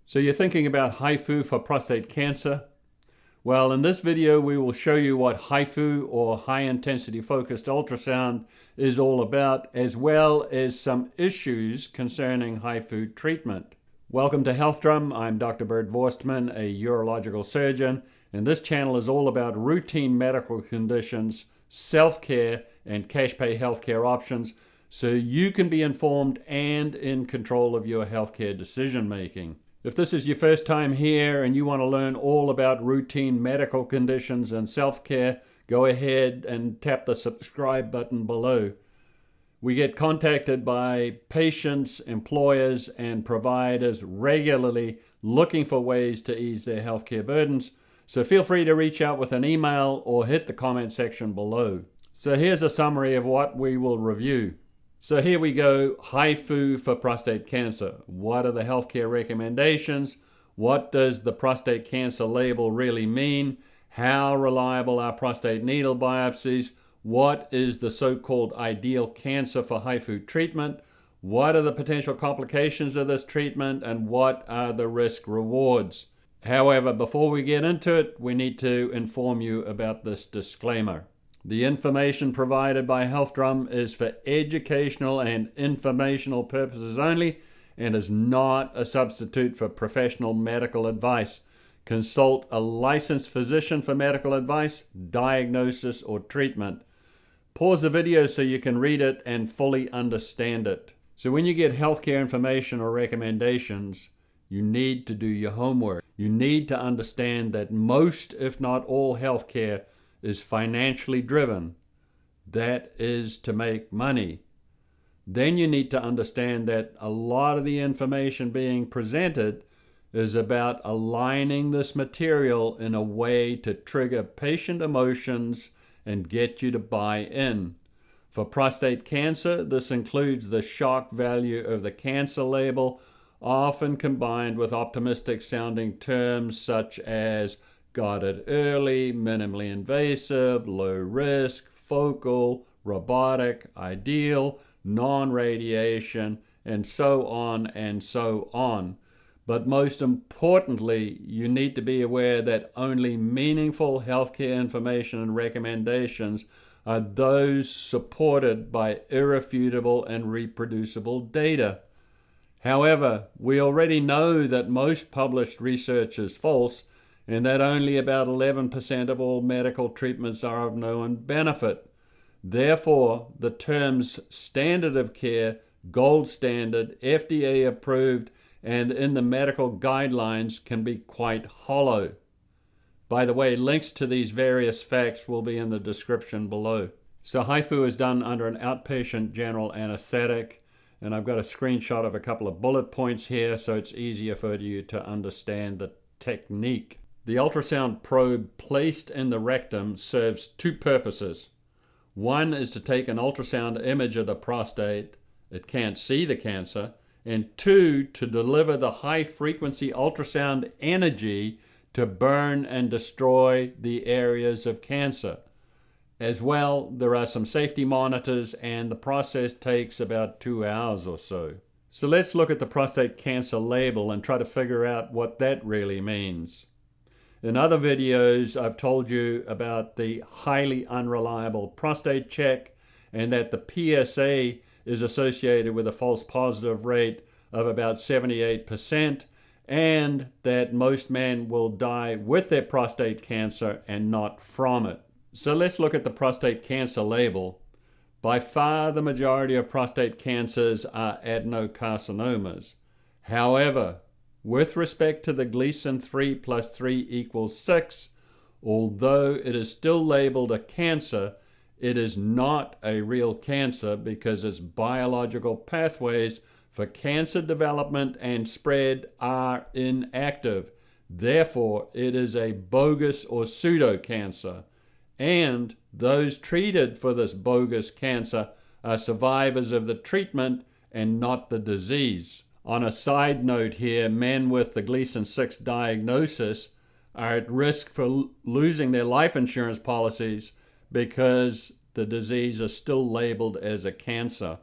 So you're thinking about HIFU for prostate cancer? Well, in this video, we will show you what HIFU, or high intensity focused ultrasound, is all about, as well as some issues concerning HIFU treatment. Welcome to Health Drum. I'm Dr. Bert Vorstman, a urological surgeon, and this channel is all about routine medical conditions, self-care, and cash pay healthcare options, so you can be informed and in control of your healthcare decision making. If this is your first time here and you want to learn all about routine medical conditions and self-care, go ahead and tap the subscribe button below. We get contacted by patients, employers, and providers regularly looking for ways to ease their healthcare burdens, so feel free to reach out with an email or hit the comment section below. So here's a summary of what we will review. So here we go, HIFU for prostate cancer. What are the healthcare recommendations? What does the prostate cancer label really mean? How reliable are prostate needle biopsies? What is the so-called ideal cancer for HIFU treatment? What are the potential complications of this treatment? And what are the risk rewards? However, before we get into it, we need to inform you about this disclaimer. The information provided by Health Drum is for educational and informational purposes only and is not a substitute for professional medical advice. Consult a licensed physician for medical advice, diagnosis, or treatment. Pause the video so you can read it and fully understand it. So when you get healthcare information or recommendations, you need to do your homework. You need to understand that most, if not all, healthcare is financially driven. That is to make money. Then you need to understand that a lot of the information being presented is about aligning this material in a way to trigger patient emotions and get you to buy in. For prostate cancer, this includes the shock value of the cancer label, often combined with optimistic sounding terms such as got it early, minimally invasive, low risk, focal, robotic, ideal, non-radiation, and so on and so on. But most importantly, you need to be aware that only meaningful healthcare information and recommendations are those supported by irrefutable and reproducible data. However, we already know that most published research is false, and that only about 11% of all medical treatments are of known benefit. Therefore, the terms standard of care, gold standard, FDA approved, and in the medical guidelines can be quite hollow. By the way, links to these various facts will be in the description below. So HIFU is done under an outpatient general anesthetic, and I've got a screenshot of a couple of bullet points here so it's easier for you to understand the technique. The ultrasound probe placed in the rectum serves two purposes. One is to take an ultrasound image of the prostate. It can't see the cancer. And two, to deliver the high-frequency ultrasound energy to burn and destroy the areas of cancer. As well, there are some safety monitors, and the process takes about 2 hours or so. So let's look at the prostate cancer label and try to figure out what that really means. In other videos, I've told you about the highly unreliable prostate check and that the PSA is associated with a false positive rate of about 78% and that most men will die with their prostate cancer and not from it. So let's look at the prostate cancer label. By far, the majority of prostate cancers are adenocarcinomas. However, with respect to the Gleason 3 + 3 = 6, although it is still labeled a cancer, it is not a real cancer because its biological pathways for cancer development and spread are inactive. Therefore, it is a bogus or pseudo-cancer. And those treated for this bogus cancer are survivors of the treatment and not the disease. On a side note here, men with the Gleason 6 diagnosis are at risk for losing their life insurance policies because the disease is still labeled as a cancer.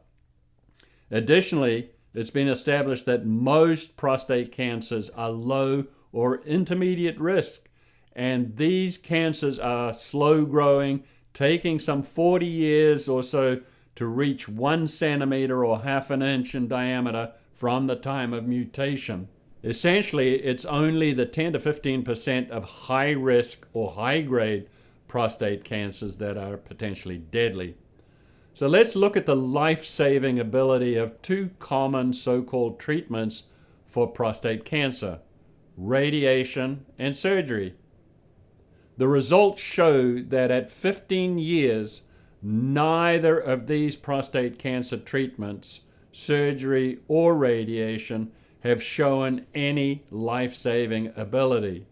Additionally, It's been established that most prostate cancers are low or intermediate risk, and these cancers are slow growing, taking some 40 years or so to reach 1 centimeter or half an inch in diameter from the time of mutation. Essentially, it's only the 10 to 15% of high risk or high grade prostate cancers that are potentially deadly. So let's look at the life-saving ability of two common so-called treatments for prostate cancer: radiation and surgery. The results show that at 15 years, neither of these prostate cancer treatments, surgery or radiation, have shown any life-saving ability.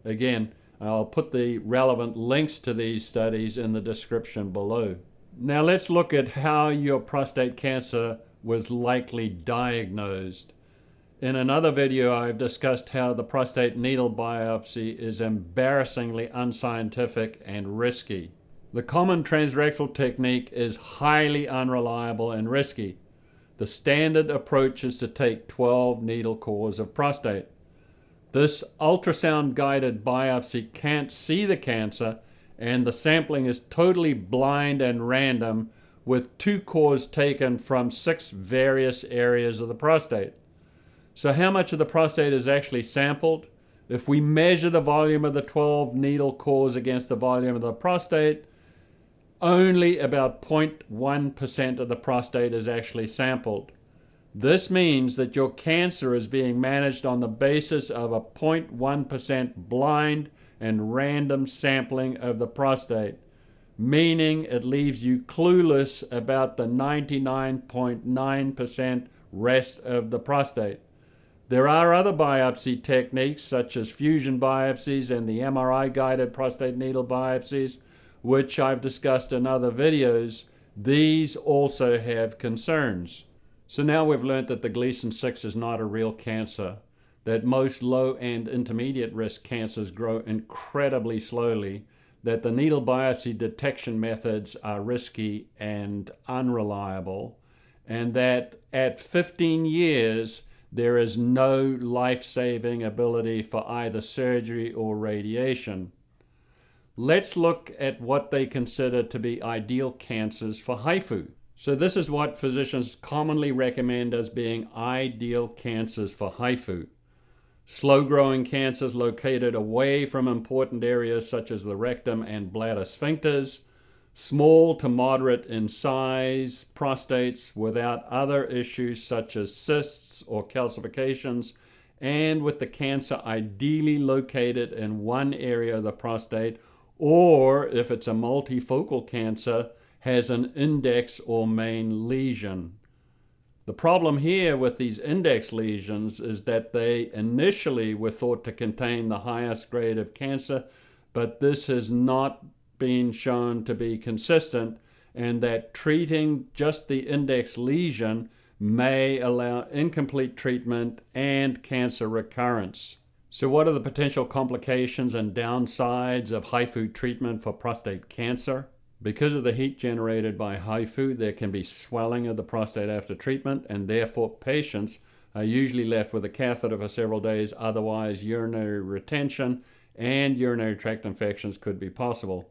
Again, I'll put the relevant links to these studies in the description below. Now let's look at how your prostate cancer was likely diagnosed. In another video, I've discussed how the prostate needle biopsy is embarrassingly unscientific and risky. The common transrectal technique is highly unreliable and risky. The standard approach is to take 12 needle cores of prostate. This ultrasound-guided biopsy can't see the cancer, and the sampling is totally blind and random, with 2 cores taken from 6 various areas of the prostate. So how much of the prostate is actually sampled? If we measure the volume of the 12 needle cores against the volume of the prostate, only about 0.1% of the prostate is actually sampled. This means that your cancer is being managed on the basis of a 0.1% blind and random sampling of the prostate, meaning it leaves you clueless about the 99.9% rest of the prostate. There are other biopsy techniques such as fusion biopsies and the MRI-guided prostate needle biopsies, which I've discussed in other videos. These also have concerns. So now we've learned that the Gleason 6 is not a real cancer, that most low and intermediate risk cancers grow incredibly slowly, that the needle biopsy detection methods are risky and unreliable, and that at 15 years, there is no life-saving ability for either surgery or radiation. Let's look at what they consider to be ideal cancers for HIFU. So this is what physicians commonly recommend as being ideal cancers for HIFU. Slow-growing cancers located away from important areas such as the rectum and bladder sphincters, small to moderate in size prostates without other issues such as cysts or calcifications, and with the cancer ideally located in one area of the prostate, or if it's a multifocal cancer, has an index or main lesion. The problem here with these index lesions is that they initially were thought to contain the highest grade of cancer, but this has not been shown to be consistent, and that treating just the index lesion may allow incomplete treatment and cancer recurrence. So what are the potential complications and downsides of HIFU treatment for prostate cancer? Because of the heat generated by HIFU, there can be swelling of the prostate after treatment, and therefore patients are usually left with a catheter for several days. Otherwise, urinary retention and urinary tract infections could be possible.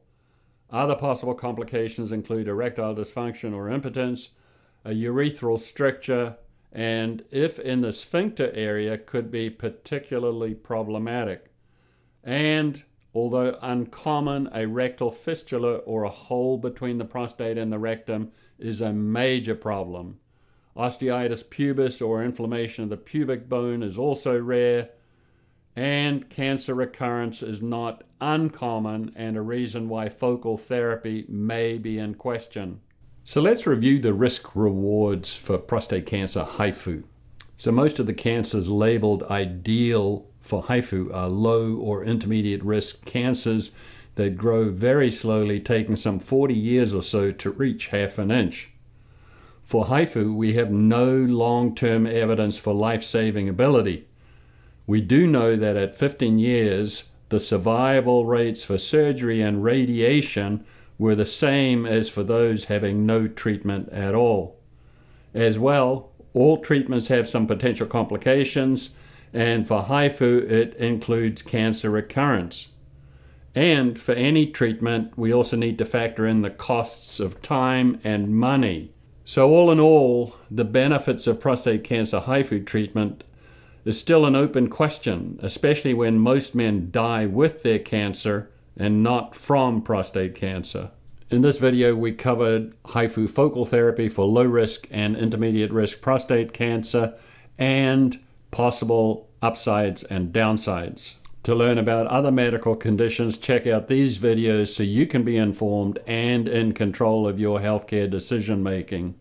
Other possible complications include erectile dysfunction or impotence, a urethral stricture, and if in the sphincter area, could be particularly problematic. And although uncommon, a rectal fistula or a hole between the prostate and the rectum is a major problem. Osteitis pubis or inflammation of the pubic bone is also rare, and cancer recurrence is not uncommon and a reason why focal therapy may be in question. So let's review the risk rewards for prostate cancer HIFU. So most of the cancers labeled ideal for HIFU are low or intermediate risk cancers that grow very slowly, taking some 40 years or so to reach half an inch. For HIFU, we have no long-term evidence for life-saving ability. We do know that at 15 years, the survival rates for surgery and radiation were the same as for those having no treatment at all. As well, All treatments have some potential complications, and for HIFU, it includes cancer recurrence. And for any treatment, we also need to factor in the costs of time and money. So all in all, the benefits of prostate cancer HIFU treatment is still an open question, especially when most men die with their cancer and not from prostate cancer. In this video, we covered HIFU focal therapy for low-risk and intermediate-risk prostate cancer and possible upsides and downsides. To learn about other medical conditions, check out these videos so you can be informed and in control of your healthcare decision-making.